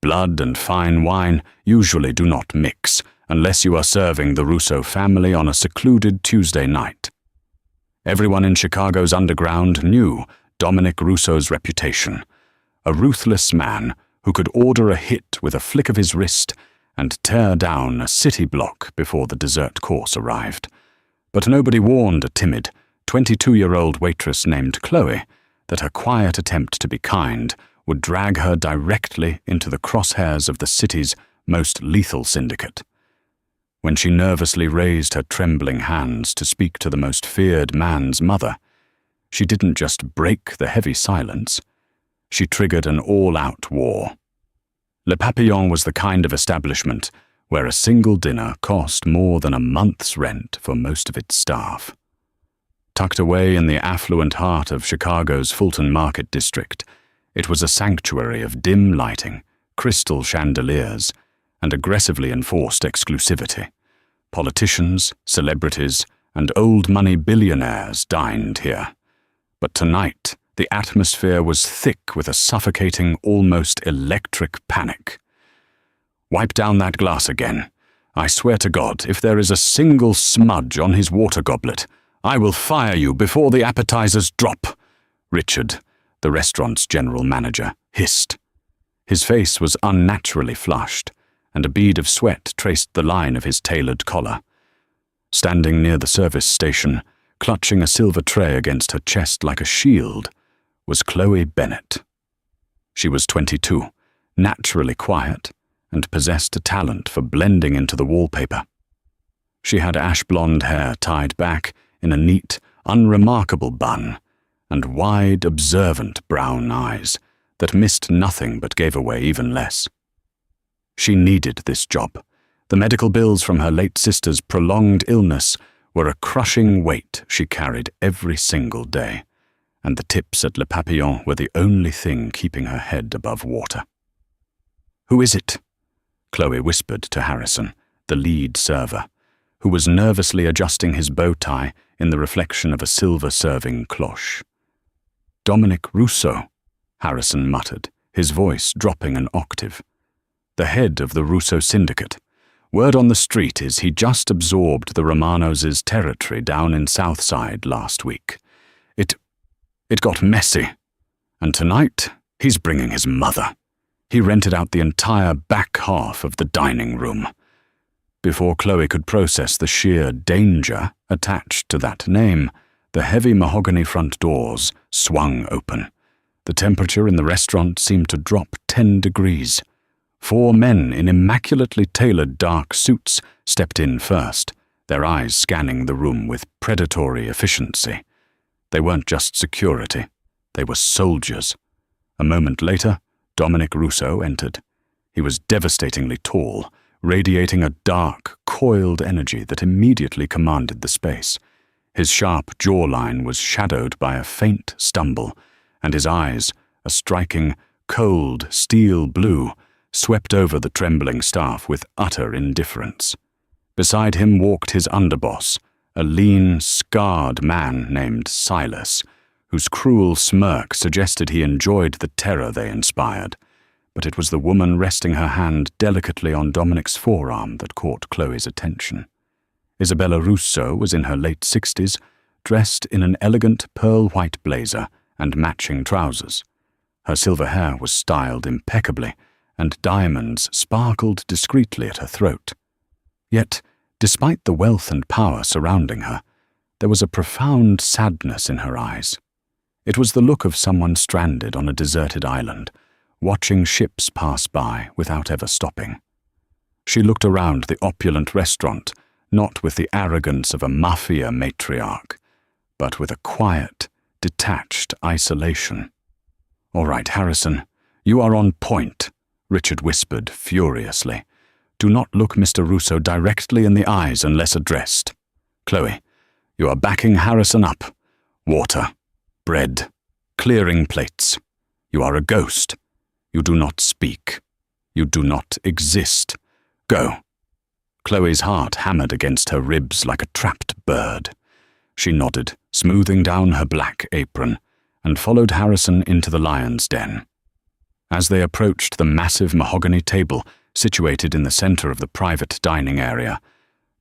Blood and fine wine usually do not mix unless you are serving the Russo family on a secluded Tuesday night. Everyone in Chicago's underground knew Dominic Russo's reputation, a ruthless man who could order a hit with a flick of his wrist and tear down a city block before the dessert course arrived. But nobody warned a timid, 22-year-old waitress named Chloe that her quiet attempt to be kind would drag her directly into the crosshairs of the city's most lethal syndicate. When she nervously raised her trembling hands to speak to the most feared man's mother, she didn't just break the heavy silence, she triggered an all-out war. Le Papillon was the kind of establishment where a single dinner cost more than a month's rent for most of its staff. Tucked away in the affluent heart of Chicago's Fulton Market district, it was a sanctuary of dim lighting, crystal chandeliers, and aggressively enforced exclusivity. Politicians, celebrities, and old-money billionaires dined here. But tonight, the atmosphere was thick with a suffocating, almost electric panic. "Wipe down that glass again. I swear to God, if there is a single smudge on his water goblet, I will fire you before the appetizers drop," Richard, the restaurant's general manager, hissed. His face was unnaturally flushed, and a bead of sweat traced the line of his tailored collar. Standing near the service station, clutching a silver tray against her chest like a shield, was Chloe Bennett. She was 22, naturally quiet, and possessed a talent for blending into the wallpaper. She had ash-blonde hair tied back in a neat, unremarkable bun, and wide, observant brown eyes that missed nothing but gave away even less. She needed this job. The medical bills from her late sister's prolonged illness were a crushing weight she carried every single day, and the tips at Le Papillon were the only thing keeping her head above water. "Who is it?" Chloe whispered to Harrison, the lead server, who was nervously adjusting his bow tie in the reflection of a silver-serving cloche. "Dominic Russo," Harrison muttered, his voice dropping an octave. "The head of the Russo syndicate. Word on the street is he just absorbed the Romanos' territory down in Southside last week. It got messy. And tonight, he's bringing his mother. He rented out the entire back half of the dining room." Before Chloe could process the sheer danger attached to that name, the heavy mahogany front doors swung open. The temperature in the restaurant seemed to drop 10 degrees. 4 men in immaculately tailored dark suits stepped in first, their eyes scanning the room with predatory efficiency. They weren't just security, they were soldiers. A moment later, Dominic Russo entered. He was devastatingly tall, radiating a dark, coiled energy that immediately commanded the space. His sharp jawline was shadowed by a faint stumble, and his eyes, a striking, cold steel blue, swept over the trembling staff with utter indifference. Beside him walked his underboss, a lean, scarred man named Silas, whose cruel smirk suggested he enjoyed the terror they inspired. But it was the woman resting her hand delicately on Dominic's forearm that caught Chloe's attention. Isabella Russo was in her late 60s, dressed in an elegant pearl-white blazer and matching trousers. Her silver hair was styled impeccably, and diamonds sparkled discreetly at her throat. Yet, despite the wealth and power surrounding her, there was a profound sadness in her eyes. It was the look of someone stranded on a deserted island, watching ships pass by without ever stopping. She looked around the opulent restaurant, not with the arrogance of a Mafia matriarch, but with a quiet, detached isolation. "All right, Harrison, you are on point," Richard whispered furiously. "Do not look Mr. Russo directly in the eyes unless addressed. Chloe, you are backing Harrison up. Water, bread, clearing plates. You are a ghost. You do not speak. You do not exist. Go." Chloe's heart hammered against her ribs like a trapped bird. She nodded, smoothing down her black apron, and followed Harrison into the lion's den. As they approached the massive mahogany table situated in the center of the private dining area,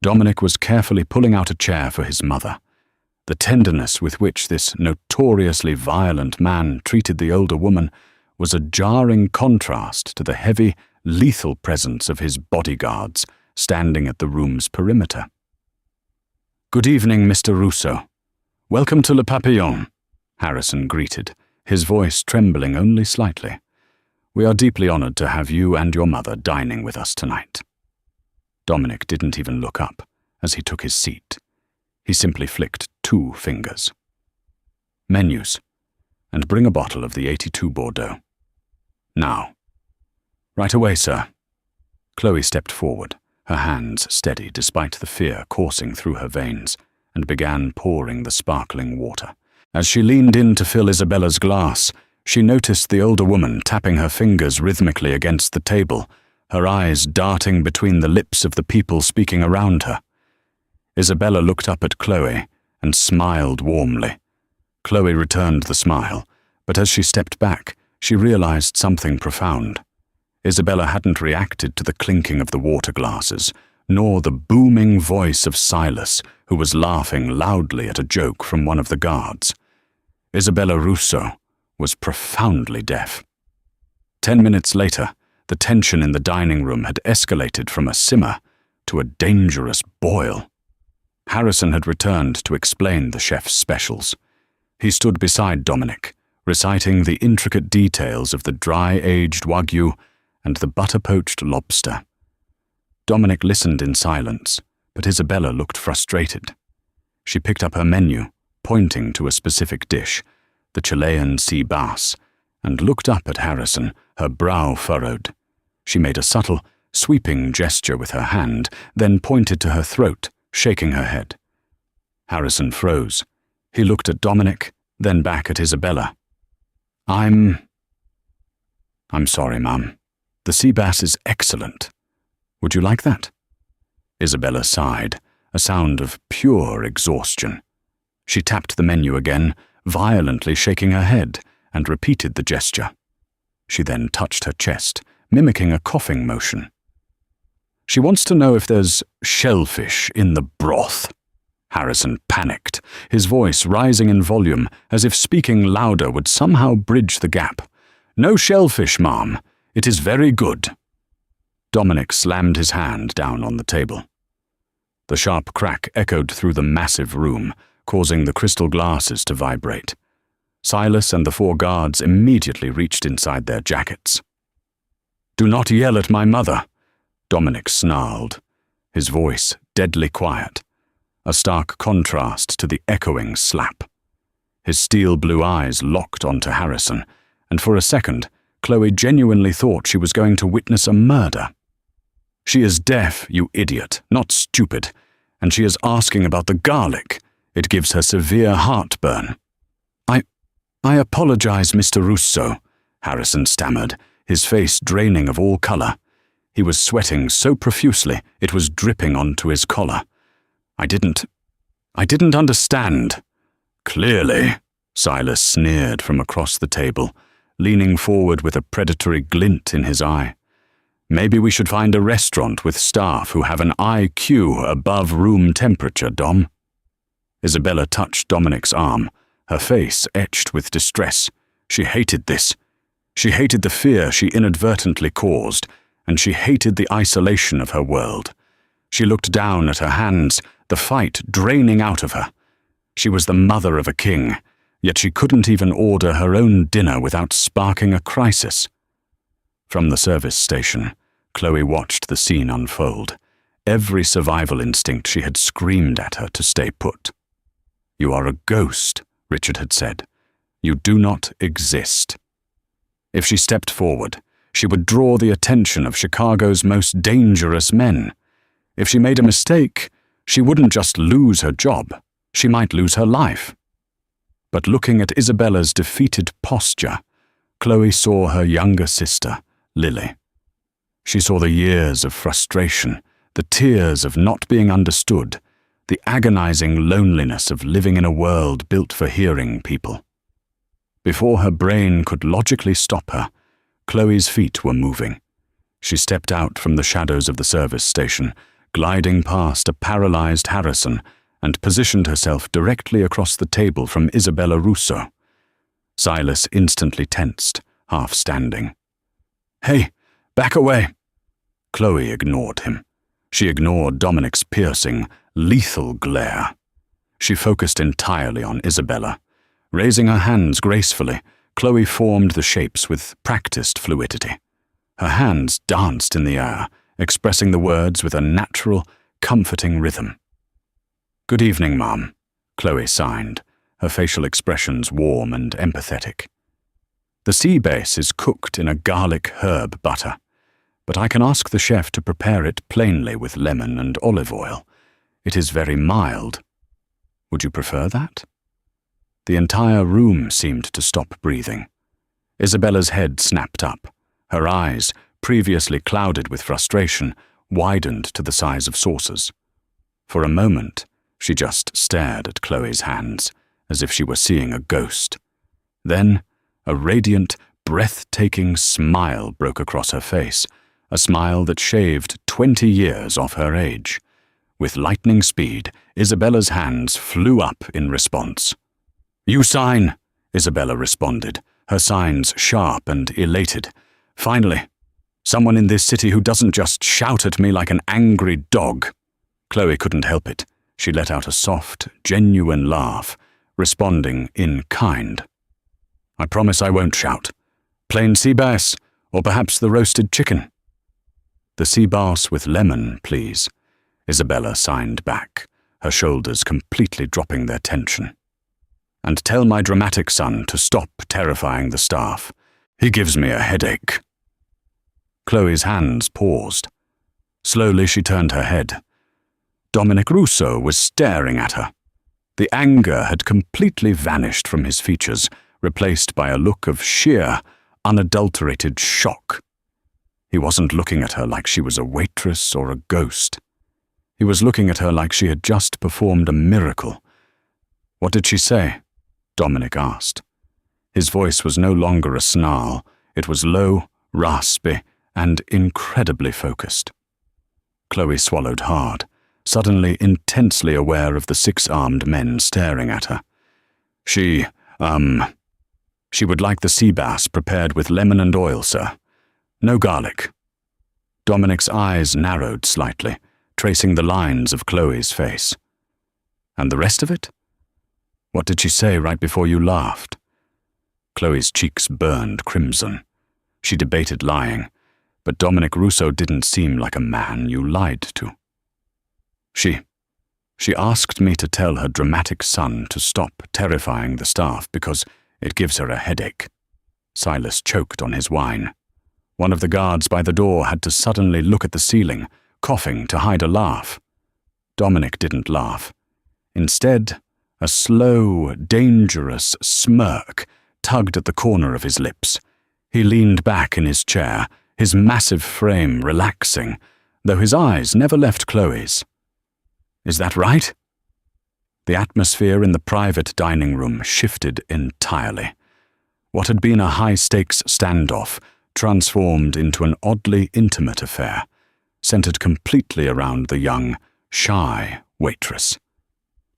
Dominic was carefully pulling out a chair for his mother. The tenderness with which this notoriously violent man treated the older woman was a jarring contrast to the heavy, lethal presence of his bodyguards standing at the room's perimeter. "Good evening, Mr. Russo. Welcome to Le Papillon," Harrison greeted, his voice trembling only slightly. "We are deeply honored to have you and your mother dining with us tonight." Dominic didn't even look up as he took his seat. He simply flicked 2 fingers. "Menus, and bring a bottle of the 82 Bordeaux. Now." "Right away, sir." Chloe stepped forward, her hands steady despite the fear coursing through her veins, and began pouring the sparkling water. As she leaned in to fill Isabella's glass, she noticed the older woman tapping her fingers rhythmically against the table, her eyes darting between the lips of the people speaking around her. Isabella looked up at Chloe and smiled warmly. Chloe returned the smile, but as she stepped back, she realized something profound. Isabella hadn't reacted to the clinking of the water glasses, nor the booming voice of Silas, who was laughing loudly at a joke from one of the guards. Isabella Russo was profoundly deaf. 10 minutes later, the tension in the dining room had escalated from a simmer to a dangerous boil. Harrison had returned to explain the chef's specials. He stood beside Dominic, reciting the intricate details of the dry-aged wagyu and the butter-poached lobster. Dominic listened in silence, but Isabella looked frustrated. She picked up her menu, pointing to a specific dish, the Chilean sea bass, and looked up at Harrison, her brow furrowed. She made a subtle, sweeping gesture with her hand, then pointed to her throat, shaking her head. Harrison froze. He looked at Dominic, then back at Isabella. I'm sorry, Mum. The sea bass is excellent. Would you like that?" Isabella sighed, a sound of pure exhaustion. She tapped the menu again, violently shaking her head, and repeated the gesture. She then touched her chest, mimicking a coughing motion. "She wants to know if there's shellfish in the broth." Harrison panicked, his voice rising in volume as if speaking louder would somehow bridge the gap. "No shellfish, ma'am. It is very good." Dominic slammed his hand down on the table. The sharp crack echoed through the massive room, causing the crystal glasses to vibrate. Silas and the 4 guards immediately reached inside their jackets. "Do not yell at my mother," Dominic snarled, his voice deadly quiet, a stark contrast to the echoing slap. His steel-blue eyes locked onto Harrison, and for a second, Chloe genuinely thought she was going to witness a murder. "She is deaf, you idiot, not stupid, and she is asking about the garlic. It gives her severe heartburn." I apologize, Mr. Russo," Harrison stammered, his face draining of all color. He was sweating so profusely it was dripping onto his collar. I didn't understand." "Clearly," Silas sneered from across the table, leaning forward with a predatory glint in his eye. "Maybe we should find a restaurant with staff who have an IQ above room temperature, Dom." Isabella touched Dominic's arm, her face etched with distress. She hated this. She hated the fear she inadvertently caused, and she hated the isolation of her world. She looked down at her hands, the fight draining out of her. She was the mother of a king, yet she couldn't even order her own dinner without sparking a crisis. From the service station, Chloe watched the scene unfold. Every survival instinct she had screamed at her to stay put. "You are a ghost," Richard had said. "You do not exist." If she stepped forward, she would draw the attention of Chicago's most dangerous men. If she made a mistake, she wouldn't just lose her job, she might lose her life. But looking at Isabella's defeated posture, Chloe saw her younger sister, Lily. She saw the years of frustration, the tears of not being understood, the agonizing loneliness of living in a world built for hearing people. Before her brain could logically stop her, Chloe's feet were moving. She stepped out from the shadows of the service station, gliding past a paralyzed Harrison, and positioned herself directly across the table from Isabella Russo. Silas instantly tensed, half standing. "Hey, back away!" Chloe ignored him. She ignored Dominic's piercing, lethal glare. She focused entirely on Isabella. Raising her hands gracefully, Chloe formed the shapes with practiced fluidity. Her hands danced in the air, expressing the words with a natural, comforting rhythm. "Good evening, Mom," Chloe signed, her facial expressions warm and empathetic. "The sea bass is cooked in a garlic herb butter, but I can ask the chef to prepare it plainly with lemon and olive oil. It is very mild. Would you prefer that?" The entire room seemed to stop breathing. Isabella's head snapped up. Her eyes, previously clouded with frustration, widened to the size of saucers. For a moment, she just stared at Chloe's hands, as if she were seeing a ghost. Then, a radiant, breathtaking smile broke across her face, a smile that shaved 20 years off her age. With lightning speed, Isabella's hands flew up in response. "You sign," Isabella responded, her signs sharp and elated. "Finally, someone in this city who doesn't just shout at me like an angry dog." Chloe couldn't help it. She let out a soft, genuine laugh, responding in kind. "I promise I won't shout. Plain sea bass, or perhaps the roasted chicken." "The sea bass with lemon, please," Isabella signed back, her shoulders completely dropping their tension. "And tell my dramatic son to stop terrifying the staff. He gives me a headache." Chloe's hands paused. Slowly she turned her head. Dominic Russo was staring at her. The anger had completely vanished from his features, replaced by a look of sheer, unadulterated shock. He wasn't looking at her like she was a waitress or a ghost. He was looking at her like she had just performed a miracle. "What did she say?" Dominic asked. His voice was no longer a snarl. It was low, raspy, and incredibly focused. Chloe swallowed hard, suddenly intensely aware of the 6-armed men staring at her. She would like the sea bass prepared with lemon and oil, sir. No garlic." Dominic's eyes narrowed slightly, tracing the lines of Chloe's face. "And the rest of it? What did she say right before you laughed?" Chloe's cheeks burned crimson. She debated lying, but Dominic Russo didn't seem like a man you lied to. She asked me to tell her dramatic son to stop terrifying the staff because it gives her a headache." Silas choked on his wine. One of the guards by the door had to suddenly look at the ceiling, coughing to hide a laugh. Dominic didn't laugh. Instead, a slow, dangerous smirk tugged at the corner of his lips. He leaned back in his chair, his massive frame relaxing, though his eyes never left Chloe's. "Is that right?" The atmosphere in the private dining room shifted entirely. What had been a high-stakes standoff transformed into an oddly intimate affair, centered completely around the young, shy waitress.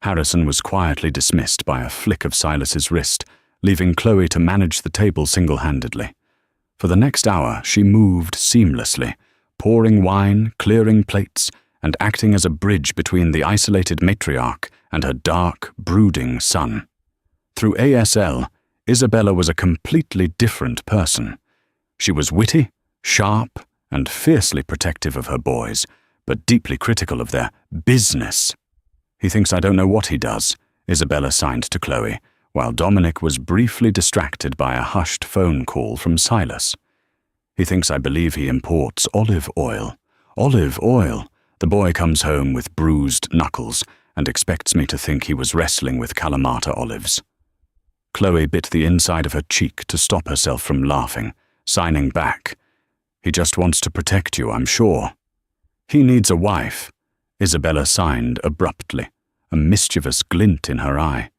Harrison was quietly dismissed by a flick of Silas's wrist, leaving Chloe to manage the table single-handedly. For the next hour, she moved seamlessly, pouring wine, clearing plates, and acting as a bridge between the isolated matriarch and her dark, brooding son. Through ASL, Isabella was a completely different person. She was witty, sharp, and fiercely protective of her boys, but deeply critical of their business. "He thinks I don't know what he does," Isabella signed to Chloe, while Dominic was briefly distracted by a hushed phone call from Silas. "He thinks I believe he imports olive oil. Olive oil! The boy comes home with bruised knuckles and expects me to think he was wrestling with Kalamata olives." Chloe bit the inside of her cheek to stop herself from laughing, signing back. "He just wants to protect you, I'm sure." "He needs a wife," Isabella signed abruptly, a mischievous glint in her eye.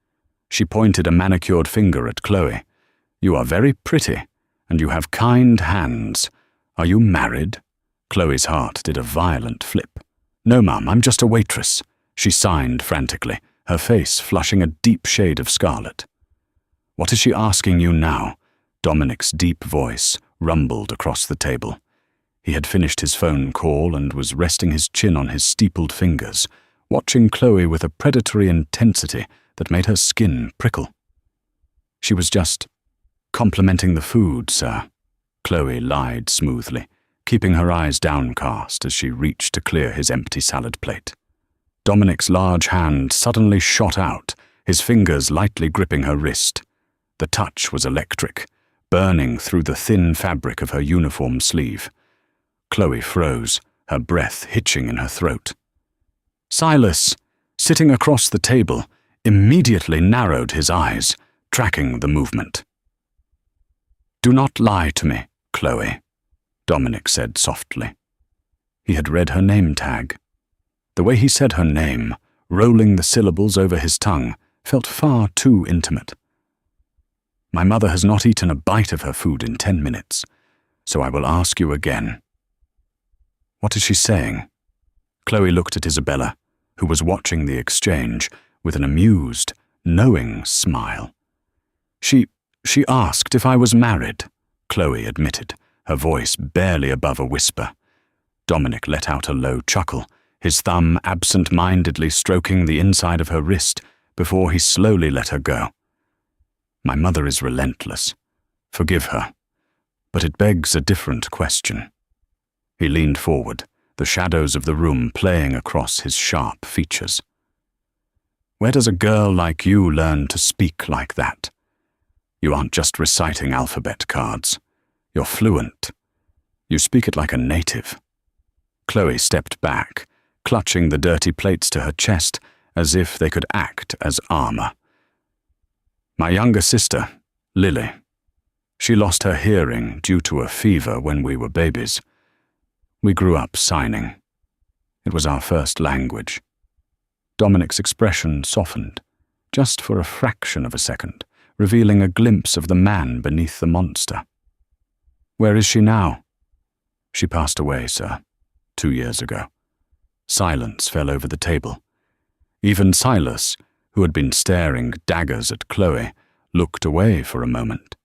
She pointed a manicured finger at Chloe. "You are very pretty, And you have kind hands. Are you married?" Chloe's heart did a violent flip. "No, Mum, I'm just a waitress," she signed frantically, her face flushing a deep shade of scarlet. "What is she asking you now?" Dominic's deep voice rumbled across the table. He had finished his phone call and was resting his chin on his steepled fingers, watching Chloe with a predatory intensity that made her skin prickle. "She was just complimenting the food, sir," Chloe lied smoothly, keeping her eyes downcast as she reached to clear his empty salad plate. Dominic's large hand suddenly shot out, his fingers lightly gripping her wrist. The touch was electric, burning through the thin fabric of her uniform sleeve. Chloe froze, her breath hitching in her throat. Silas, sitting across the table, immediately narrowed his eyes, tracking the movement. "Do not lie to me, Chloe," Dominic said softly. He had read her name tag. The way he said her name, rolling the syllables over his tongue, felt far too intimate. "My mother has not eaten a bite of her food in 10 minutes, so I will ask you again." "What is she saying?" Chloe looked at Isabella, who was watching the exchange with an amused, knowing smile. She asked if I was married," Chloe admitted, her voice barely above a whisper. Dominic let out a low chuckle, his thumb absent-mindedly stroking the inside of her wrist before he slowly let her go. "My mother is relentless. Forgive her. But it begs a different question." He leaned forward, the shadows of the room playing across his sharp features. "Where does a girl like you learn to speak like that? You aren't just reciting alphabet cards. You're fluent. You speak it like a native." Chloe stepped back, clutching the dirty plates to her chest as if they could act as armor. "My younger sister, Lily. She lost her hearing due to a fever when we were babies. We grew up signing. It was our first language." Dominic's expression softened, just for a fraction of a second, revealing a glimpse of the man beneath the monster. "Where is she now?" "She passed away, sir, 2 years ago." Silence fell over the table. Even Silas, who had been staring daggers at Chloe, looked away for a moment.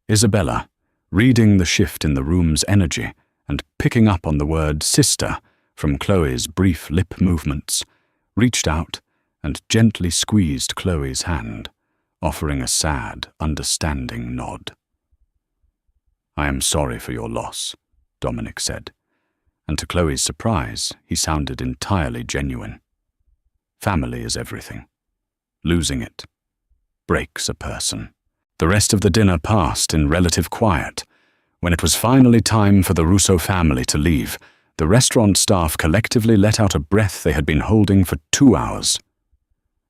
Isabella, reading the shift in the room's energy and picking up on the word sister from Chloe's brief lip movements, reached out and gently squeezed Chloe's hand, offering a sad, understanding nod. "I am sorry for your loss," Dominic said, and to Chloe's surprise, he sounded entirely genuine. Family is everything. Losing it breaks a person. The rest of the dinner passed in relative quiet. When it was finally time for the Russo family to leave, the restaurant staff collectively let out a breath they had been holding for 2 hours.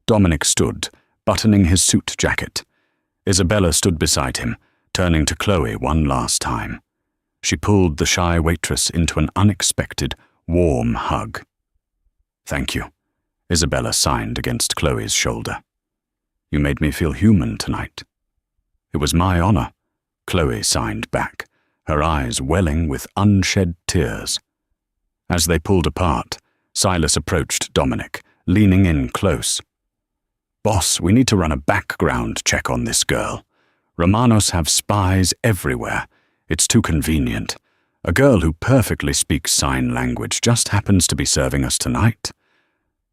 Dominic stood, buttoning his suit jacket. Isabella stood beside him, turning to Chloe one last time. She pulled the shy waitress into an unexpected, warm hug. "Thank you," Isabella signed against Chloe's shoulder. "You made me feel human tonight." "It was my honor," Chloe signed back, her eyes welling with unshed tears. As they pulled apart, Silas approached Dominic, leaning in close. "Boss, we need to run a background check on this girl. Romanos have spies everywhere. It's too convenient. A girl who perfectly speaks sign language just happens to be serving us tonight."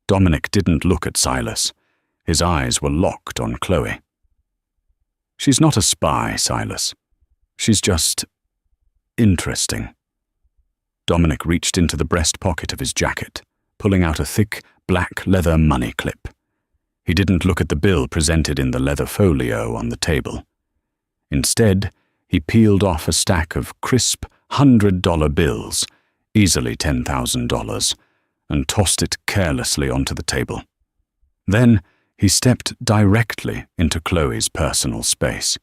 Dominic didn't look at Silas. His eyes were locked on Chloe. "She's not a spy, Silas. She's just interesting." Dominic reached into the breast pocket of his jacket, pulling out a thick, black leather money clip. He didn't look at the bill presented in the leather folio on the table. Instead, he peeled off a stack of crisp $100 bills, easily $10,000, and tossed it carelessly onto the table. Then, he stepped directly into Chloe's personal space.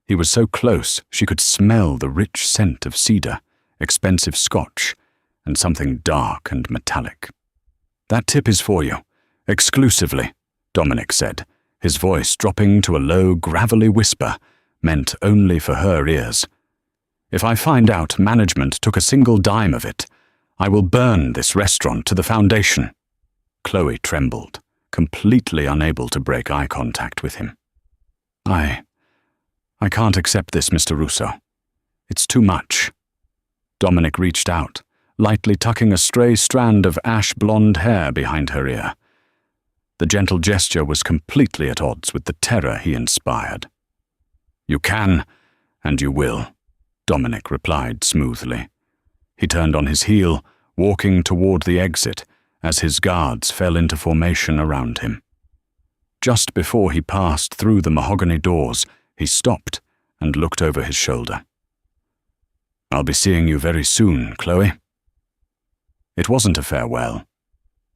He was so close she could smell the rich scent of cedar, expensive scotch, and something dark and metallic. "That tip is for you, exclusively," Dominic said, his voice dropping to a low, gravelly whisper, meant only for her ears. If I find out management took a single dime of it, I will burn this restaurant to the foundation." Chloe trembled, completely unable to break eye contact with him. I can't accept this, Mr. Russo. It's too much." Dominic reached out, lightly tucking a stray strand of ash-blonde hair behind her ear. The gentle gesture was completely at odds with the terror he inspired. "You can, and you will," Dominic replied smoothly. He turned on his heel, walking toward the exit as his guards fell into formation around him. Just before he passed through the mahogany doors, he stopped and looked over his shoulder. "I'll be seeing you very soon, Chloe." It wasn't a farewell.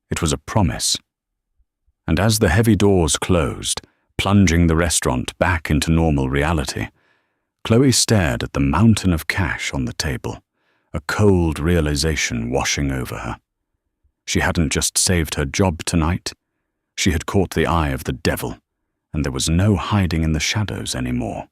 It was a promise. And as the heavy doors closed, plunging the restaurant back into normal reality, Chloe stared at the mountain of cash on the table, a cold realization washing over her. She hadn't just saved her job tonight. She had caught the eye of the devil, and there was no hiding in the shadows anymore.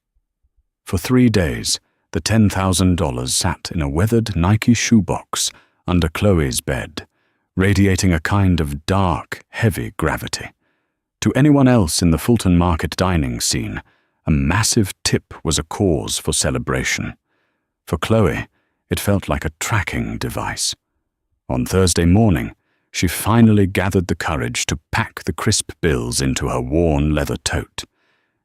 For 3 days, the $10,000 sat in a weathered Nike shoebox under Chloe's bed, radiating a kind of dark, heavy gravity. To anyone else in the Fulton Market dining scene, a massive tip was a cause for celebration. For Chloe, it felt like a tracking device. On Thursday morning, she finally gathered the courage to pack the crisp bills into her worn leather tote.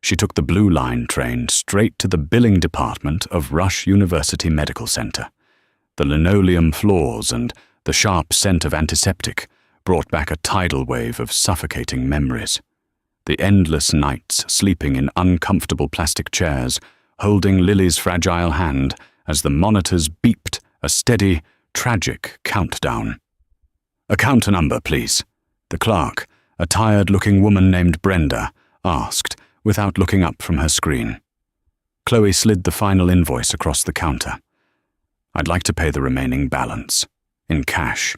She took the Blue Line train straight to the billing department of Rush University Medical Center. The linoleum floors and the sharp scent of antiseptic brought back a tidal wave of suffocating memories. The endless nights sleeping in uncomfortable plastic chairs, holding Lily's fragile hand as the monitors beeped a steady, tragic countdown. "A counter number, please," the clerk, a tired-looking woman named Brenda, asked without looking up from her screen. Chloe slid the final invoice across the counter. "I'd like to pay the remaining balance, in cash."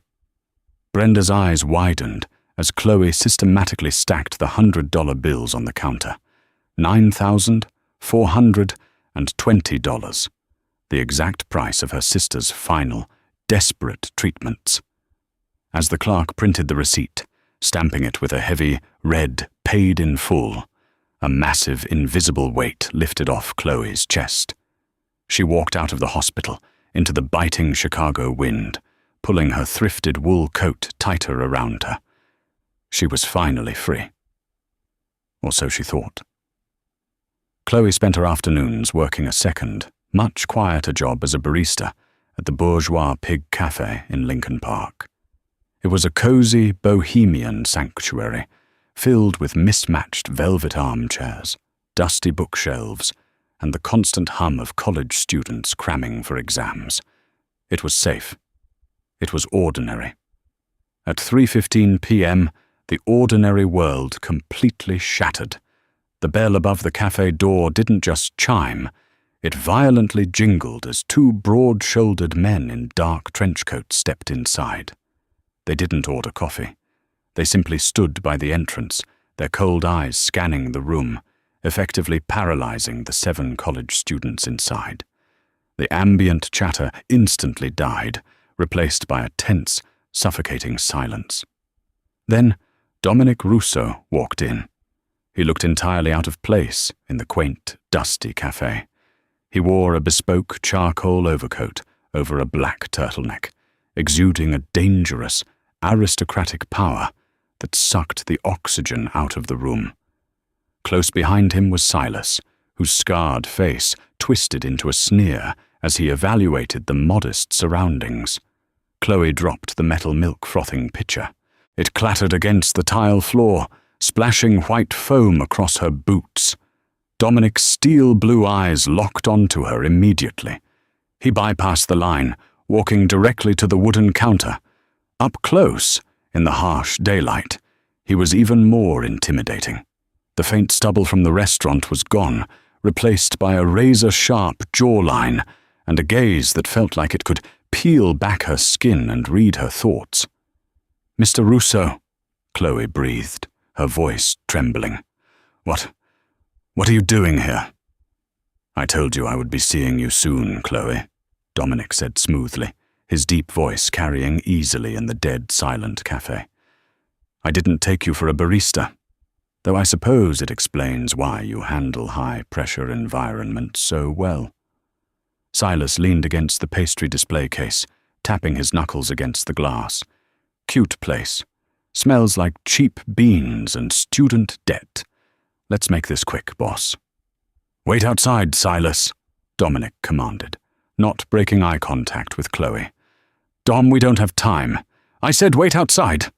Brenda's eyes widened as Chloe systematically stacked the $100 bills on the counter. $9,420, the exact price of her sister's final, desperate treatments. As the clerk printed the receipt, stamping it with a heavy, red, paid in full, a massive, invisible weight lifted off Chloe's chest. She walked out of the hospital into the biting Chicago wind, pulling her thrifted wool coat tighter around her. She was finally free. Or so she thought. Chloe spent her afternoons working a second, much quieter job as a barista at the Bourgeois Pig Cafe in Lincoln Park. It was a cozy, bohemian sanctuary, filled with mismatched velvet armchairs, dusty bookshelves, and the constant hum of college students cramming for exams. It was safe. It was ordinary. At 3:15 p.m., the ordinary world completely shattered. The bell above the cafe door didn't just chime, it violently jingled as 2 broad-shouldered men in dark trench coats stepped inside. They didn't order coffee. They simply stood by the entrance, their cold eyes scanning the room, effectively paralyzing the 7 college students inside. The ambient chatter instantly died, replaced by a tense, suffocating silence. Then Dominic Russo walked in. He looked entirely out of place in the quaint, dusty cafe. He wore a bespoke charcoal overcoat over a black turtleneck, exuding a dangerous, aristocratic power that sucked the oxygen out of the room. Close behind him was Silas, whose scarred face twisted into a sneer as he evaluated the modest surroundings. Chloe dropped the metal milk-frothing pitcher. It clattered against the tile floor, splashing white foam across her boots. Dominic's steel-blue eyes locked onto her immediately. He bypassed the line, walking directly to the wooden counter. Up close, in the harsh daylight, he was even more intimidating. The faint stubble from the restaurant was gone, replaced by a razor-sharp jawline and a gaze that felt like it could peel back her skin and read her thoughts. "Mr. Russo," Chloe breathed, her voice trembling. What are you doing here?" "I told you I would be seeing you soon, Chloe," Dominic said smoothly, his deep voice carrying easily in the dead, silent cafe. "I didn't take you for a barista, though I suppose it explains why you handle high-pressure environments so well." Silas leaned against the pastry display case, tapping his knuckles against the glass. "Cute place. Smells like cheap beans and student debt. Let's make this quick, boss." "Wait outside, Silas," Dominic commanded, not breaking eye contact with Chloe. "Dom, we don't have time. I said wait outside."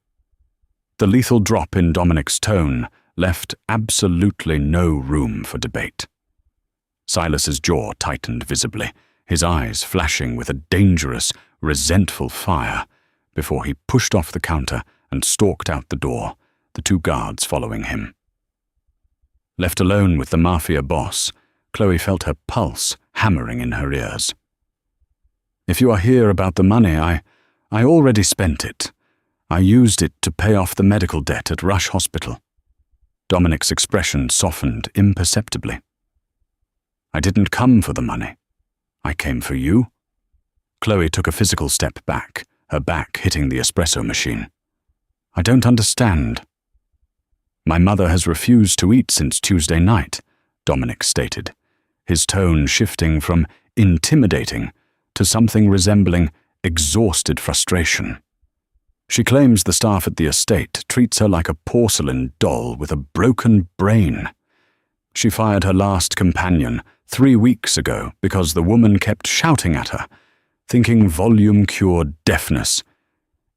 The lethal drop in Dominic's tone left absolutely no room for debate. Silas's jaw tightened visibly, his eyes flashing with a dangerous, resentful fire, before he pushed off the counter and stalked out the door, the two guards following him. Left alone with the Mafia boss, Chloe felt her pulse hammering in her ears. "If you are here about the money, I already spent it. I used it to pay off the medical debt at Rush Hospital." Dominic's expression softened imperceptibly. "I didn't come for the money. I came for you." Chloe took a physical step back, her back hitting the espresso machine. "I don't understand." "My mother has refused to eat since Tuesday night," Dominic stated, his tone shifting from intimidating to something resembling exhausted frustration. "She claims the staff at the estate treats her like a porcelain doll with a broken brain. She fired her last companion 3 weeks ago because the woman kept shouting at her, thinking volume cured deafness.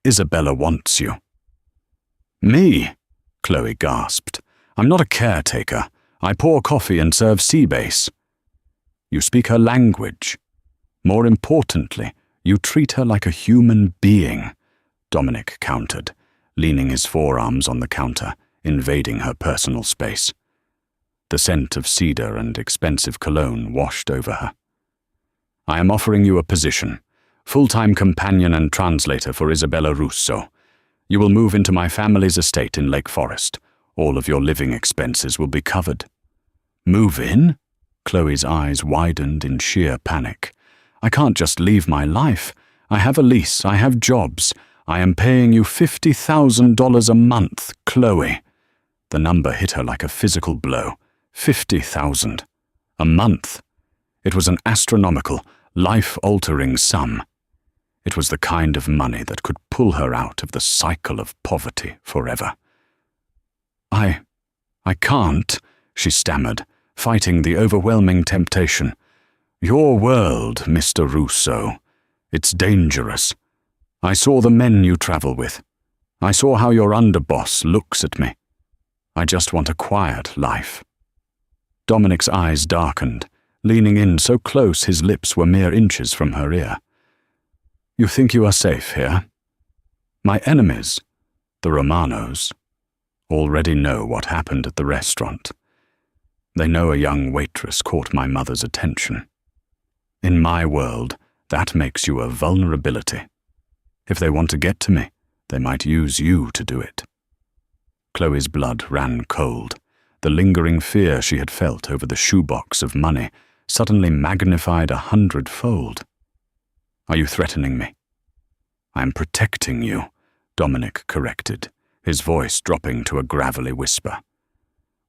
Isabella wants you." "Me?" Chloe gasped. "I'm not a caretaker. I pour coffee and serve sea base." "You speak her language. More importantly, you treat her like a human being," Dominic countered, leaning his forearms on the counter, invading her personal space. The scent of cedar and expensive cologne washed over her. "I am offering you a position, full-time companion and translator for Isabella Russo. You will move into my family's estate in Lake Forest. All of your living expenses will be covered." "Move in?" Chloe's eyes widened in sheer panic. "I can't just leave my life. I have a lease, I have jobs. I am paying you $50,000 a month, Chloe." The number hit her like a physical blow. 50,000. A month. It was an astronomical, life-altering sum. It was the kind of money that could pull her out of the cycle of poverty forever. I can't," she stammered, fighting the overwhelming temptation. "Your world, Mr. Russo. It's dangerous. I saw the men you travel with. I saw how your underboss looks at me. I just want a quiet life." Dominic's eyes darkened, leaning in so close his lips were mere inches from her ear. "You think you are safe here? My enemies, the Romanos, already know what happened at the restaurant. They know a young waitress caught my mother's attention. In my world, that makes you a vulnerability. If they want to get to me, they might use you to do it." Chloe's blood ran cold. The lingering fear she had felt over the shoebox of money suddenly magnified 100-fold. "Are you threatening me?" "I am protecting you," Dominic corrected, his voice dropping to a gravelly whisper.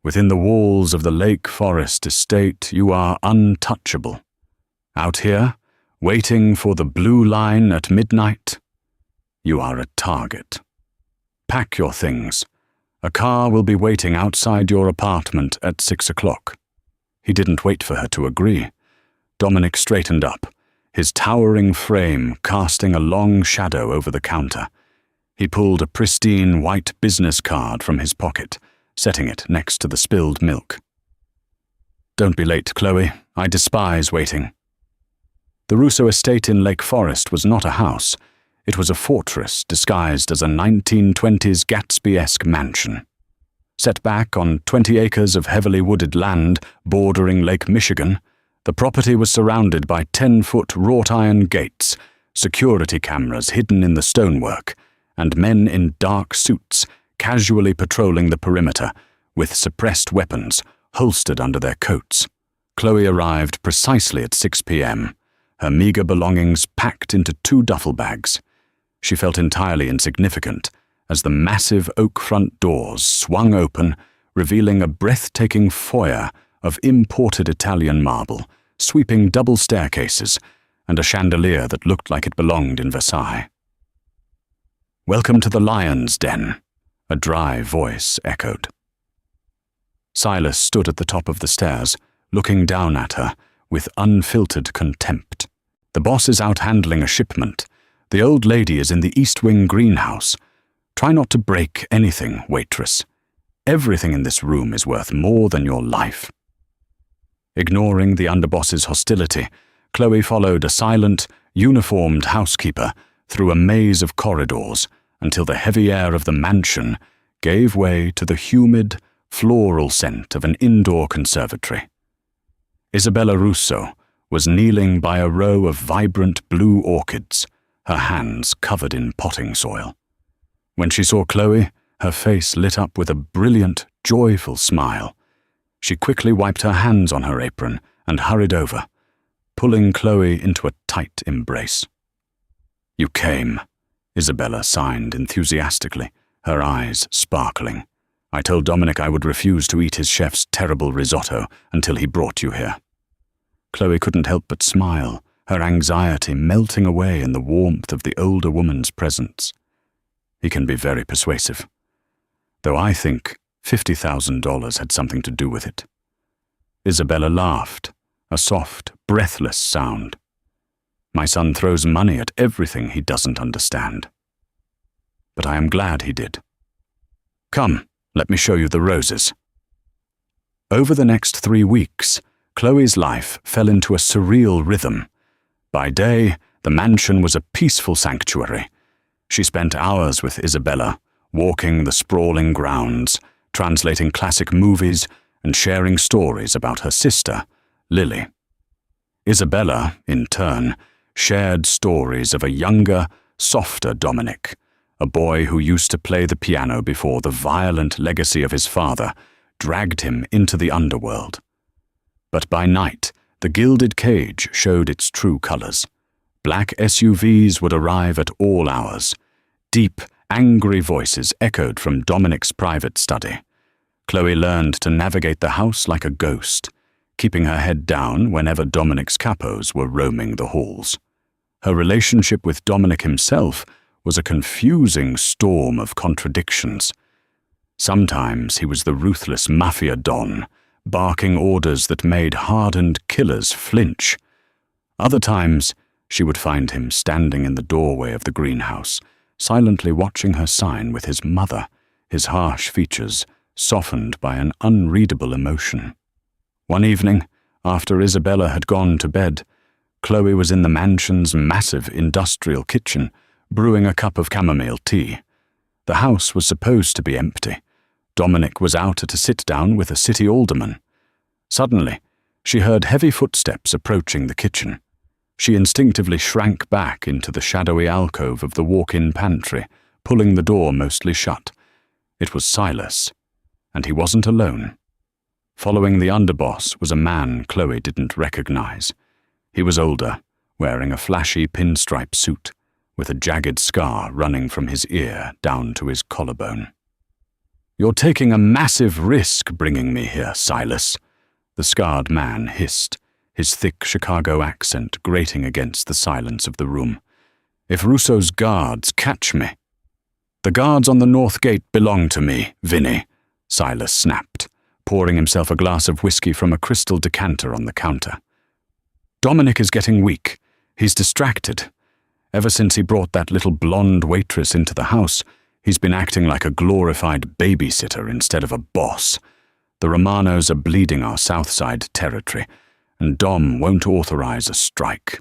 "Within the walls of the Lake Forest estate, you are untouchable. Out here, waiting for the blue line at midnight, you are a target. Pack your things. A car will be waiting outside your apartment at 6 o'clock. He didn't wait for her to agree. Dominic straightened up, his towering frame casting a long shadow over the counter. He pulled a pristine white business card from his pocket, setting it next to the spilled milk. "Don't be late, Chloe. I despise waiting." The Russo estate in Lake Forest was not a house. It was a fortress disguised as a 1920s Gatsby-esque mansion. Set back on 20 acres of heavily wooded land bordering Lake Michigan, the property was surrounded by 10-foot wrought-iron gates, security cameras hidden in the stonework, and men in dark suits casually patrolling the perimeter with suppressed weapons holstered under their coats. Chloe arrived precisely at 6 p.m., her meager belongings packed into 2 duffel bags. She felt entirely insignificant as the massive oak front doors swung open, revealing a breathtaking foyer of imported Italian marble, sweeping double staircases, and a chandelier that looked like it belonged in Versailles. "Welcome to the Lion's Den," a dry voice echoed. Silas stood at the top of the stairs, looking down at her with unfiltered contempt. "The boss is out handling a shipment. The old lady is in the East Wing greenhouse. Try not to break anything, waitress. Everything in this room is worth more than your life." Ignoring the underboss's hostility, Chloe followed a silent, uniformed housekeeper through a maze of corridors until the heavy air of the mansion gave way to the humid, floral scent of an indoor conservatory. Isabella Russo was kneeling by a row of vibrant blue orchids, her hands covered in potting soil. When she saw Chloe, her face lit up with a brilliant, joyful smile. She quickly wiped her hands on her apron and hurried over, pulling Chloe into a tight embrace. "You came," Isabella signed enthusiastically, her eyes sparkling. "I told Dominic I would refuse to eat his chef's terrible risotto until he brought you here." Chloe couldn't help but smile, her anxiety melting away in the warmth of the older woman's presence. "He can be very persuasive, though I think $50,000 had something to do with it." Isabella laughed, a soft, breathless sound. "My son throws money at everything he doesn't understand. But I am glad he did. Come, let me show you the roses." Over the next 3 weeks, Chloe's life fell into a surreal rhythm. By day, the mansion was a peaceful sanctuary. She spent hours with Isabella, walking the sprawling grounds, translating classic movies, and sharing stories about her sister, Lily. Isabella, in turn, shared stories of a younger, softer Dominic, a boy who used to play the piano before the violent legacy of his father dragged him into the underworld. But by night, the gilded cage showed its true colors. Black SUVs would arrive at all hours. Deep, angry voices echoed from Dominic's private study. Chloe learned to navigate the house like a ghost, keeping her head down whenever Dominic's capos were roaming the halls. Her relationship with Dominic himself was a confusing storm of contradictions. Sometimes he was the ruthless Mafia don, barking orders that made hardened killers flinch. Other times, she would find him standing in the doorway of the greenhouse, silently watching her sign with his mother, his harsh features softened by an unreadable emotion. One evening, after Isabella had gone to bed, Chloe was in the mansion's massive industrial kitchen, brewing a cup of chamomile tea. The house was supposed to be empty. Dominic was out at a sit-down with a city alderman. Suddenly, she heard heavy footsteps approaching the kitchen. She instinctively shrank back into the shadowy alcove of the walk-in pantry, pulling the door mostly shut. It was Silas, and he wasn't alone. Following the underboss was a man Chloe didn't recognize. He was older, wearing a flashy pinstripe suit, with a jagged scar running from his ear down to his collarbone. "You're taking a massive risk bringing me here, Silas," the scarred man hissed, his thick Chicago accent grating against the silence of the room. "If Russo's guards catch me—" "The guards on the north gate belong to me, Vinny," Silas snapped, pouring himself a glass of whiskey from a crystal decanter on the counter. "Dominic is getting weak. He's distracted. Ever since he brought that little blonde waitress into the house, he's been acting like a glorified babysitter instead of a boss. The Romanos are bleeding our Southside territory, and Dom won't authorize a strike."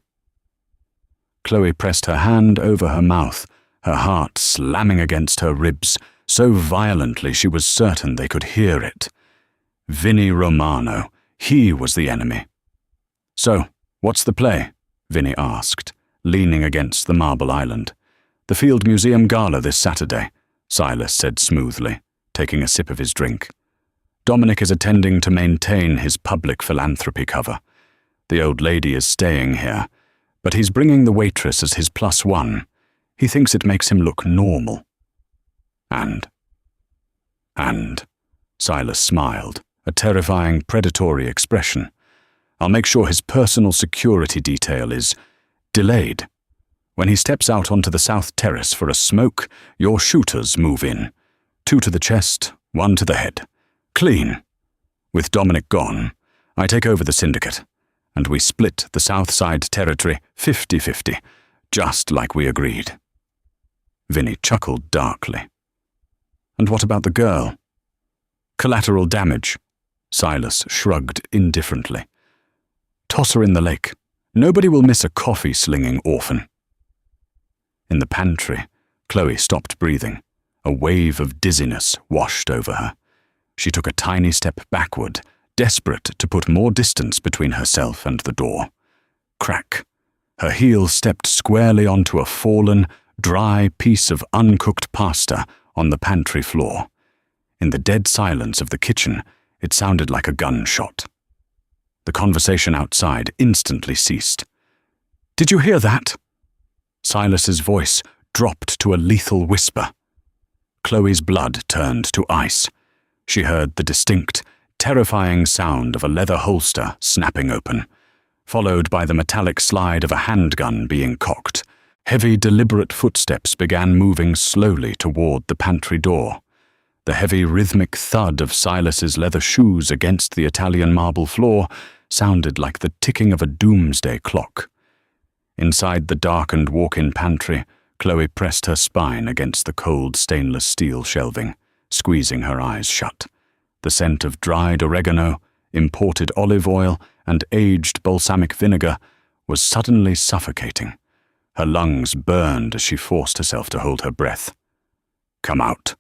Chloe pressed her hand over her mouth, her heart slamming against her ribs so violently she was certain they could hear it. Vinny Romano, he was the enemy. "So, what's the play?" Vinny asked, leaning against the marble island. "The Field Museum Gala this Saturday," Silas said smoothly, taking a sip of his drink. Dominic is attending to maintain his public philanthropy cover. The old lady is staying here, but he's bringing the waitress as his +1. He thinks it makes him look normal. And, Silas smiled, a terrifying, predatory expression. I'll make sure his personal security detail is delayed. When he steps out onto the south terrace for a smoke, your shooters move in. 2 to the chest, 1 to the head. Clean. With Dominic gone, I take over the syndicate, and we split the south side territory 50-50, just like we agreed. Vinny chuckled darkly. And what about the girl? Collateral damage. Silas shrugged indifferently. Toss her in the lake. Nobody will miss a coffee-slinging orphan. In the pantry, Chloe stopped breathing. A wave of dizziness washed over her. She took a tiny step backward, desperate to put more distance between herself and the door. Crack. Her heel stepped squarely onto a fallen, dry piece of uncooked pasta on the pantry floor. In the dead silence of the kitchen, it sounded like a gunshot. The conversation outside instantly ceased. Did you hear that? Silas's voice dropped to a lethal whisper. Chloe's blood turned to ice. She heard the distinct, terrifying sound of a leather holster snapping open, followed by the metallic slide of a handgun being cocked. Heavy, deliberate footsteps began moving slowly toward the pantry door. The heavy, rhythmic thud of Silas's leather shoes against the Italian marble floor sounded like the ticking of a doomsday clock. Inside the darkened walk-in pantry, Chloe pressed her spine against the cold stainless steel shelving, squeezing her eyes shut. The scent of dried oregano, imported olive oil, and aged balsamic vinegar was suddenly suffocating. Her lungs burned as she forced herself to hold her breath. Come out,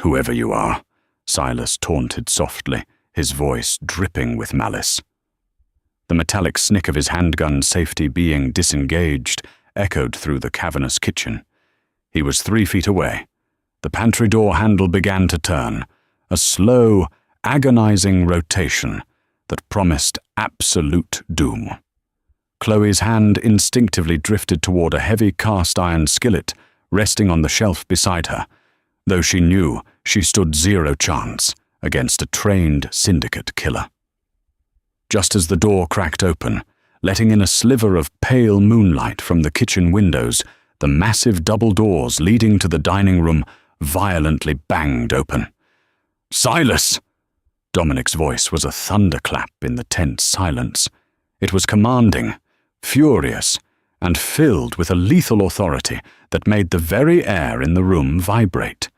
whoever you are," Silas taunted softly, his voice dripping with malice. The metallic snick of his handgun safety being disengaged echoed through the cavernous kitchen. He was 3 feet away. The pantry door handle began to turn, a slow, agonizing rotation that promised absolute doom. Chloe's hand instinctively drifted toward a heavy cast-iron skillet resting on the shelf beside her, though she knew she stood 0 chance against a trained syndicate killer. Just as the door cracked open, letting in a sliver of pale moonlight from the kitchen windows, the massive double doors leading to the dining room violently banged open. "Silas!" Dominic's voice was a thunderclap in the tense silence. It was commanding, furious, and filled with a lethal authority that made the very air in the room vibrate.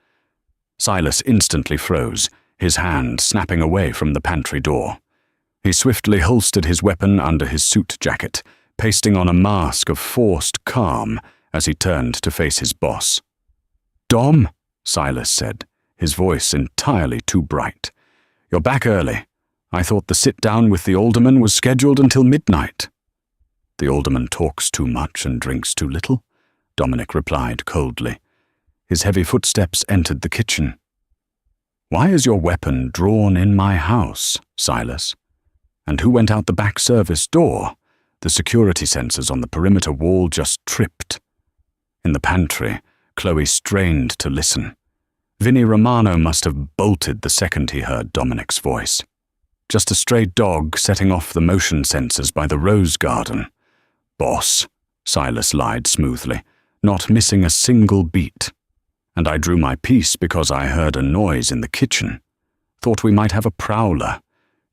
Silas instantly froze, his hand snapping away from the pantry door. He swiftly holstered his weapon under his suit jacket, pasting on a mask of forced calm as he turned to face his boss. "Dom," Silas said, his voice entirely too bright. "You're back early. I thought the sit-down with the alderman was scheduled until midnight." "The alderman talks too much and drinks too little," Dominic replied coldly. His heavy footsteps entered the kitchen. "Why is your weapon drawn in my house, Silas? And who went out the back service door? The security sensors on the perimeter wall just tripped." In the pantry, Chloe strained to listen. Vinny Romano must have bolted the second he heard Dominic's voice. Just a stray dog setting off the motion sensors by the rose garden. "Boss," Silas lied smoothly, not missing a single beat. "And I drew my piece because I heard a noise in the kitchen. Thought we might have a prowler.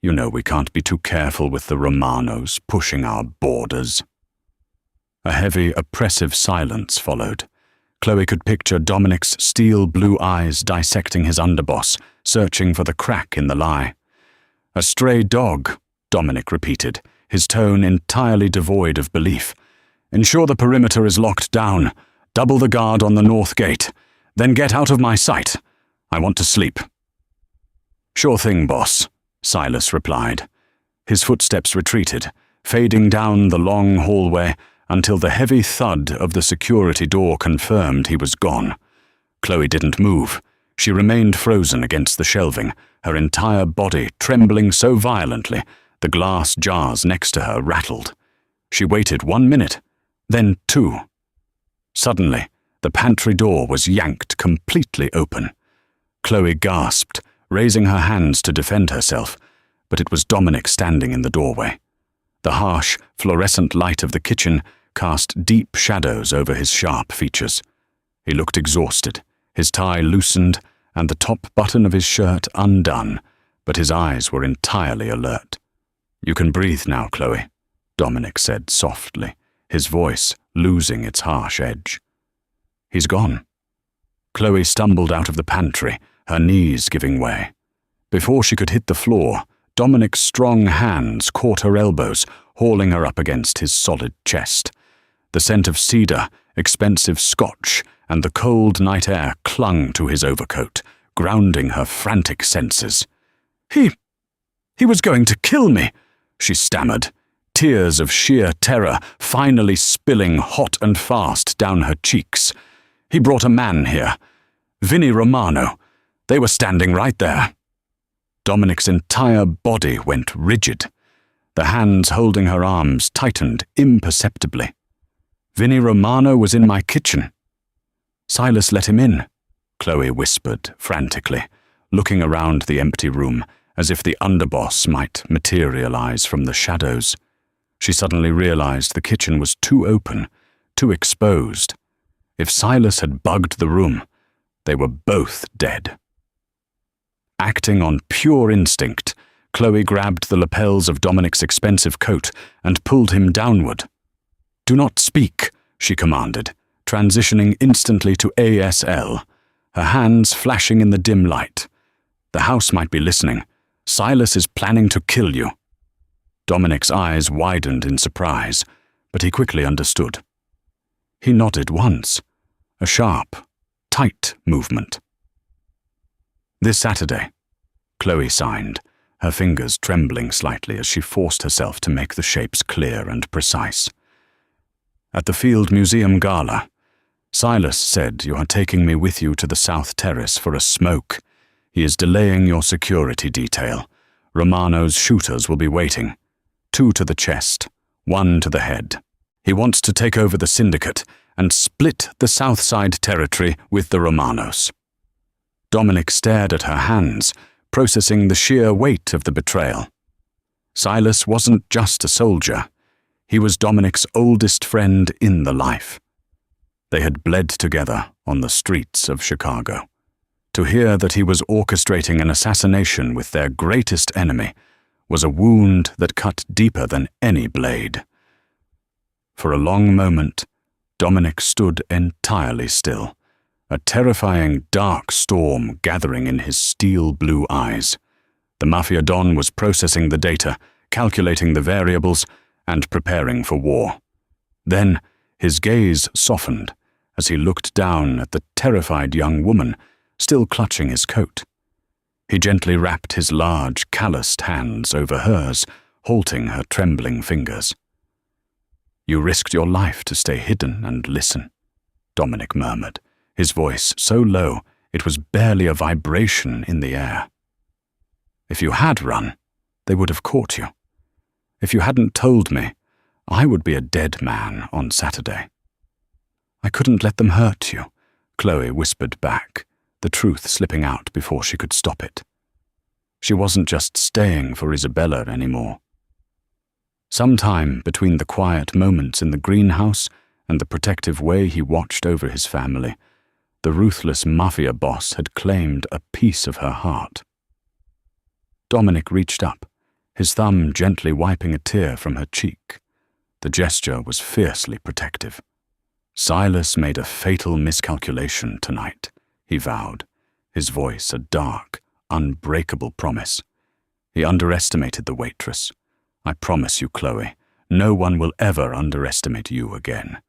You know we can't be too careful with the Romanos pushing our borders." A heavy, oppressive silence followed. Chloe could picture Dominic's steel-blue eyes dissecting his underboss, searching for the crack in the lie. "A stray dog," Dominic repeated, his tone entirely devoid of belief. "Ensure the perimeter is locked down. Double the guard on the north gate. Then get out of my sight. I want to sleep." "Sure thing, boss," Silas replied. His footsteps retreated, fading down the long hallway until the heavy thud of the security door confirmed he was gone. Chloe didn't move. She remained frozen against the shelving, her entire body trembling so violently the glass jars next to her rattled. She waited 1 minute, then 2. Suddenly, the pantry door was yanked completely open. Chloe gasped, raising her hands to defend herself, but it was Dominic standing in the doorway. The harsh, fluorescent light of the kitchen cast deep shadows over his sharp features. He looked exhausted, his tie loosened and the top button of his shirt undone, but his eyes were entirely alert. "You can breathe now, Chloe," Dominic said softly, his voice losing its harsh edge. "He's gone." Chloe stumbled out of the pantry, her knees giving way. Before she could hit the floor, Dominic's strong hands caught her elbows, hauling her up against his solid chest. The scent of cedar, expensive scotch, and the cold night air clung to his overcoat, grounding her frantic senses. He was going to kill me," she stammered, tears of sheer terror finally spilling hot and fast down her cheeks. "He brought a man here. Vinnie Romano. They were standing right there." Dominic's entire body went rigid. The hands holding her arms tightened imperceptibly. "Vinnie Romano was in my kitchen." "Silas let him in," Chloe whispered frantically, looking around the empty room as if the underboss might materialize from the shadows. She suddenly realized the kitchen was too open, too exposed. If Silas had bugged the room, they were both dead. Acting on pure instinct, Chloe grabbed the lapels of Dominic's expensive coat and pulled him downward. "Do not speak," she commanded, transitioning instantly to ASL, her hands flashing in the dim light. "The house might be listening. Silas is planning to kill you." Dominic's eyes widened in surprise, but he quickly understood. He nodded once, a sharp, tight movement. "This Saturday," Chloe signed, her fingers trembling slightly as she forced herself to make the shapes clear and precise. "At the Field Museum Gala, Silas said you are taking me with you to the South Terrace for a smoke. He is delaying your security detail. Romano's shooters will be waiting. 2 to the chest, 1 to the head. He wants to take over the syndicate and split the South Side territory with the Romanos." Dominic stared at her hands, processing the sheer weight of the betrayal. Silas wasn't just a soldier. He was Dominic's oldest friend in the life. They had bled together on the streets of Chicago. To hear that he was orchestrating an assassination with their greatest enemy was a wound that cut deeper than any blade. For a long moment, Dominic stood entirely still, a terrifying dark storm gathering in his steel-blue eyes. The Mafia Don was processing the data, calculating the variables, and preparing for war. Then his gaze softened as he looked down at the terrified young woman still clutching his coat. He gently wrapped his large, calloused hands over hers, halting her trembling fingers. "You risked your life to stay hidden and listen," Dominic murmured, his voice so low it was barely a vibration in the air. "If you had run, they would have caught you. If you hadn't told me, I would be a dead man on Saturday." "I couldn't let them hurt you," Chloe whispered back, the truth slipping out before she could stop it. She wasn't just staying for Isabella anymore. Sometime between the quiet moments in the greenhouse and the protective way he watched over his family, the ruthless Mafia boss had claimed a piece of her heart. Dominic reached up, his thumb gently wiping a tear from her cheek. The gesture was fiercely protective. "Silas made a fatal miscalculation tonight," he vowed, his voice a dark, unbreakable promise. "He underestimated the Waitress. I promise you, Chloe, no one will ever underestimate you again.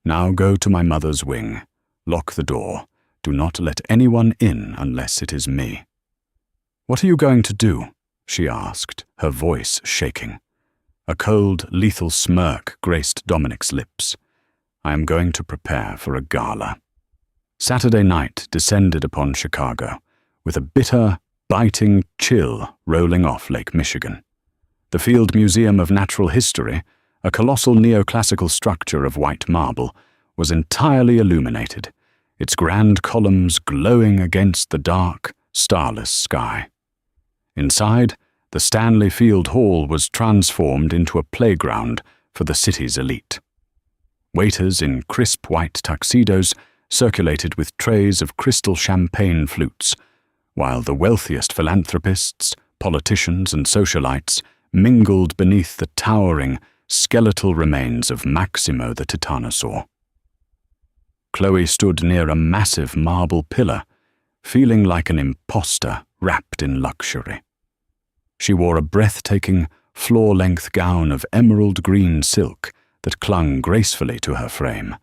Now go to my mother's wing. Lock the door. Do not let anyone in unless it is me." "What are you going to do?" she asked, her voice shaking. A cold, lethal smirk graced Dominic's lips. "I am going to prepare for a gala." Saturday night descended upon Chicago, with a bitter, biting chill rolling off Lake Michigan. The Field Museum of Natural History, a colossal neoclassical structure of white marble, was entirely illuminated, its grand columns glowing against the dark, starless sky. Inside, the Stanley Field Hall was transformed into a playground for the city's elite. Waiters in crisp white tuxedos circulated with trays of crystal champagne flutes, while the wealthiest philanthropists, politicians, and socialites mingled beneath the towering, skeletal remains of Maximo the Titanosaur. Chloe stood near a massive marble pillar, feeling like an imposter wrapped in luxury. She wore a breathtaking, floor-length gown of emerald green silk that clung gracefully to her frame,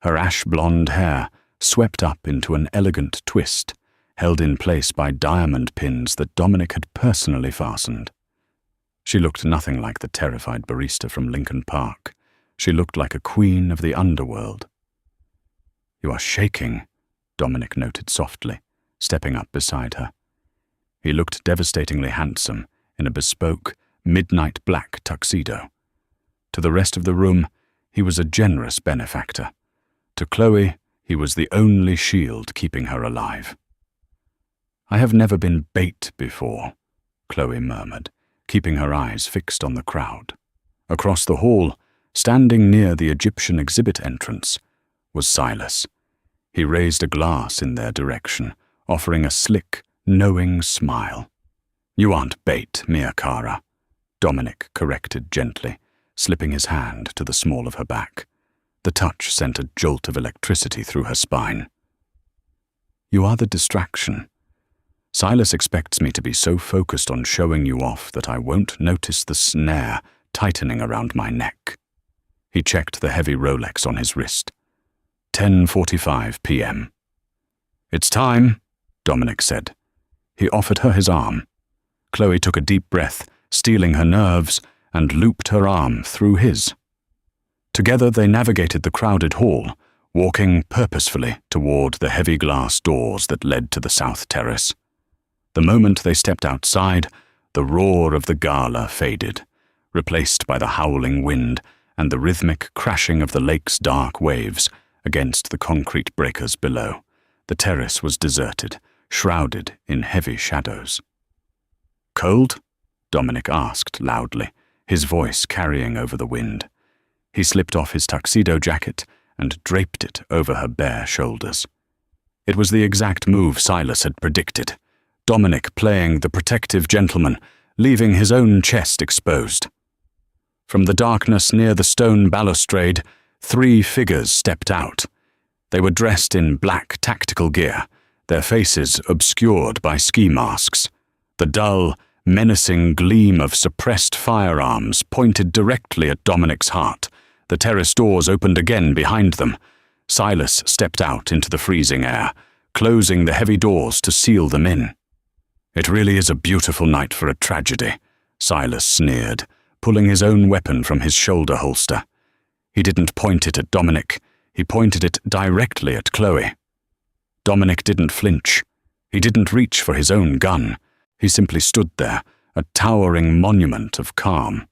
her ash-blonde hair swept up into an elegant twist, held in place by diamond pins that Dominic had personally fastened. She looked nothing like the terrified barista from Lincoln Park. She looked like a queen of the underworld. "You are shaking," Dominic noted softly, stepping up beside her. He looked devastatingly handsome in a bespoke, midnight black tuxedo. To the rest of the room, he was a generous benefactor. To Chloe, he was the only shield keeping her alive. "I have never been bait before," Chloe murmured, keeping her eyes fixed on the crowd. Across the hall, standing near the Egyptian exhibit entrance, was Silas. He raised a glass in their direction, offering a slick, knowing smile. "You aren't bait, Mia Cara," Dominic corrected gently, slipping his hand to the small of her back. The touch sent a jolt of electricity through her spine. "You are the distraction. Silas expects me to be so focused on showing you off that I won't notice the snare tightening around my neck." He checked the heavy Rolex on his wrist. 10:45 p.m. "It's time," Dominic said. He offered her his arm. Chloe took a deep breath, steeling her nerves, and looped her arm through his. Together they navigated the crowded hall, walking purposefully toward the heavy glass doors that led to the south terrace. The moment they stepped outside, the roar of the gala faded, replaced by the howling wind and the rhythmic crashing of the lake's dark waves against the concrete breakers below. The terrace was deserted, shrouded in heavy shadows. "Cold?" Dominic asked loudly, his voice carrying over the wind. He slipped off his tuxedo jacket and draped it over her bare shoulders. It was the exact move Silas had predicted, Dominic playing the protective gentleman, leaving his own chest exposed. From the darkness near the stone balustrade, 3 figures stepped out. They were dressed in black tactical gear, their faces obscured by ski masks. The dull, menacing gleam of suppressed firearms pointed directly at Dominic's heart. The terrace doors opened again behind them. Silas stepped out into the freezing air, closing the heavy doors to seal them in. "It really is a beautiful night for a tragedy," Silas sneered, pulling his own weapon from his shoulder holster. He didn't point it at Dominic, he pointed it directly at Chloe. Dominic didn't flinch. He didn't reach for his own gun. He simply stood there, a towering monument of calm.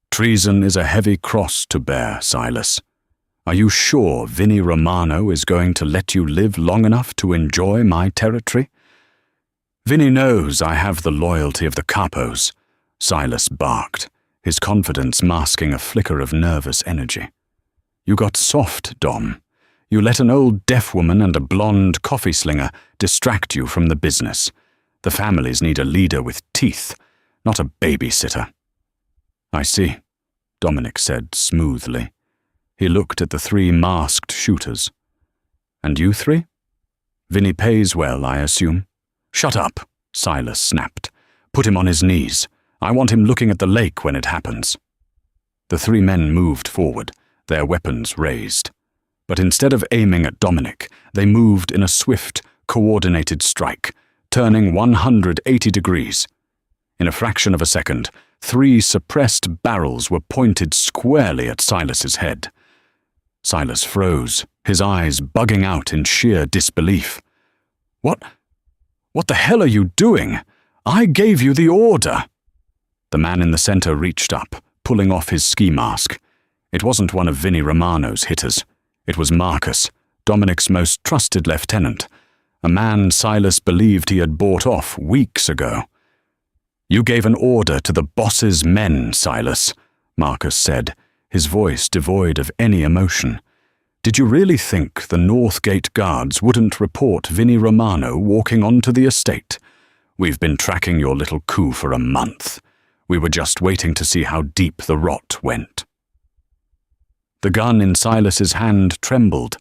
"Treason is a heavy cross to bear, Silas. Are you sure Vinnie Romano is going to let you live long enough to enjoy my territory?" "Vinnie knows I have the loyalty of the capos," Silas barked, his confidence masking a flicker of nervous energy. "You got soft, Dom. You let an old deaf woman and a blonde coffee slinger distract you from the business. The families need a leader with teeth, not a babysitter." "I see," Dominic said smoothly. He looked at the 3 masked shooters. "And you 3? Vinnie pays well, I assume?" "Shut up," Silas snapped. "Put him on his knees. I want him looking at the lake when it happens." The 3 men moved forward, their weapons raised. But instead of aiming at Dominic, they moved in a swift, coordinated strike, turning 180 degrees. In a fraction of a second, 3 suppressed barrels were pointed squarely at Silas's head. Silas froze, his eyes bugging out in sheer disbelief. What the hell are you doing? I gave you the order. The man in the center reached up, pulling off his ski mask. It wasn't one of Vinnie Romano's hitters. It was Marcus, Dominic's most trusted lieutenant, a man Silas believed he had bought off weeks ago. You gave an order to the boss's men, Silas, Marcus said, his voice devoid of any emotion. Did you really think the North Gate guards wouldn't report Vinnie Romano walking onto the estate? We've been tracking your little coup for a month. We were just waiting to see how deep the rot went. The gun in Silas's hand trembled.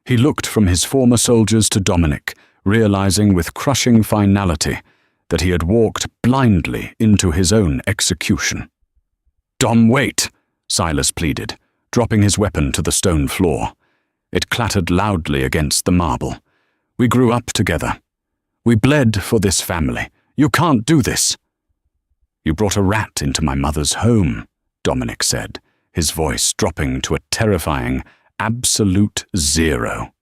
He looked from his former soldiers to Dominic, realizing with crushing finality that he had walked blindly into his own execution. "Dom, wait," Silas pleaded, dropping his weapon to the stone floor. It clattered loudly against the marble. "We grew up together. We bled for this family. You can't do this." "You brought a rat into my mother's home," Dominic said, his voice dropping to a terrifying absolute 0.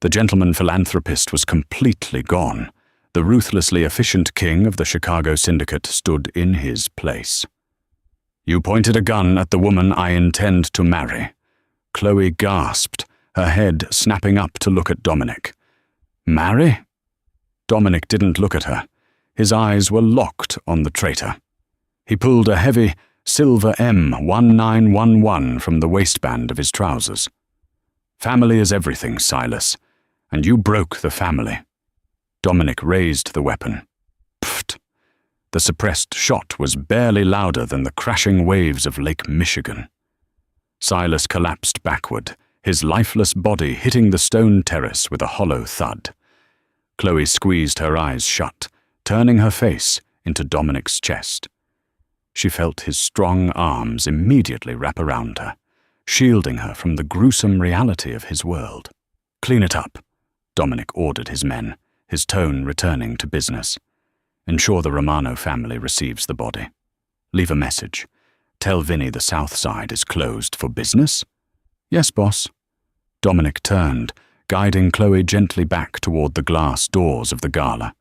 The gentleman philanthropist was completely gone. The ruthlessly efficient king of the Chicago syndicate stood in his place. "You pointed a gun at the woman I intend to marry." Chloe gasped, her head snapping up to look at Dominic. "Marry?" Dominic didn't look at her. His eyes were locked on the traitor. He pulled a heavy silver M1911 from the waistband of his trousers. "Family is everything, Silas, and you broke the family." Dominic raised the weapon. Pfft! The suppressed shot was barely louder than the crashing waves of Lake Michigan. Silas collapsed backward, his lifeless body hitting the stone terrace with a hollow thud. Chloe squeezed her eyes shut, turning her face into Dominic's chest. She felt his strong arms immediately wrap around her, shielding her from the gruesome reality of his world. "Clean it up," Dominic ordered his men, his tone returning to business. "Ensure the Romano family receives the body. Leave a message. Tell Vinnie the South Side is closed for business." "Yes, boss." Dominic turned, guiding Chloe gently back toward the glass doors of the gala.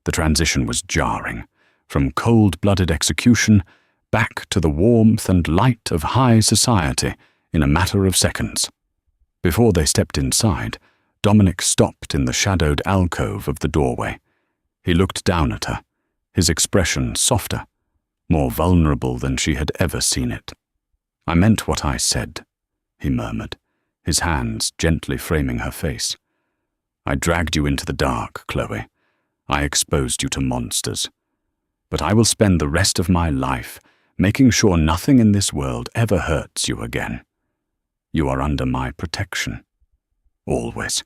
The transition was jarring, from cold-blooded execution back to the warmth and light of high society in a matter of seconds. Before they stepped inside, Dominic stopped in the shadowed alcove of the doorway. He looked down at her, his expression softer, more vulnerable than she had ever seen it. "I meant what I said," he murmured, his hands gently framing her face. "I dragged you into the dark, Chloe. I exposed you to monsters. But I will spend the rest of my life making sure nothing in this world ever hurts you again. You are under my protection. Always."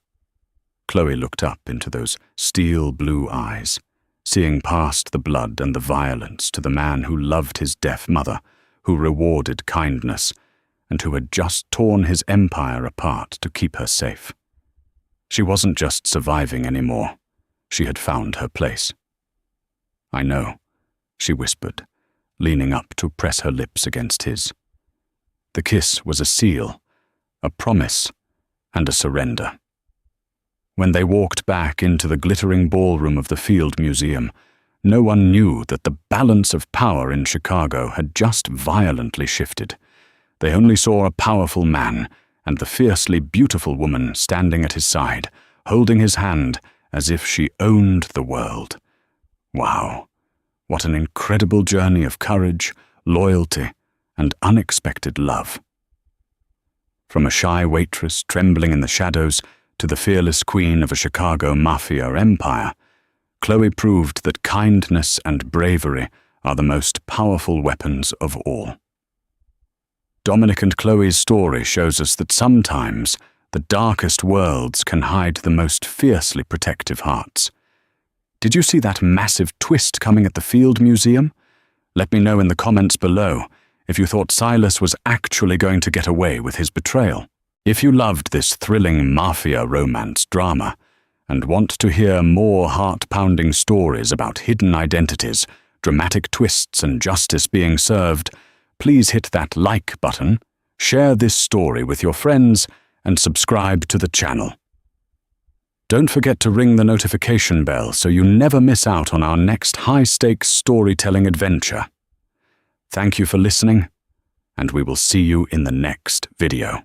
Chloe looked up into those steel blue eyes, seeing past the blood and the violence to the man who loved his deaf mother, who rewarded kindness, and who had just torn his empire apart to keep her safe. She wasn't just surviving anymore. She had found her place. "I know," she whispered, leaning up to press her lips against his. The kiss was a seal, a promise, and a surrender. When they walked back into the glittering ballroom of the Field Museum, no one knew that the balance of power in Chicago had just violently shifted. They only saw a powerful man and the fiercely beautiful woman standing at his side, holding his hand as if she owned the world. Wow, what an incredible journey of courage, loyalty, and unexpected love. From a shy waitress trembling in the shadows to the fearless queen of a Chicago Mafia empire, Chloe proved that kindness and bravery are the most powerful weapons of all. Dominic and Chloe's story shows us that sometimes the darkest worlds can hide the most fiercely protective hearts. Did you see that massive twist coming at the Field Museum? Let me know in the comments below if you thought Silas was actually going to get away with his betrayal. If you loved this thrilling Mafia romance drama and want to hear more heart-pounding stories about hidden identities, dramatic twists, and justice being served, please hit that like button, share this story with your friends, and subscribe to the channel. Don't forget to ring the notification bell so you never miss out on our next high-stakes storytelling adventure. Thank you for listening, and we will see you in the next video.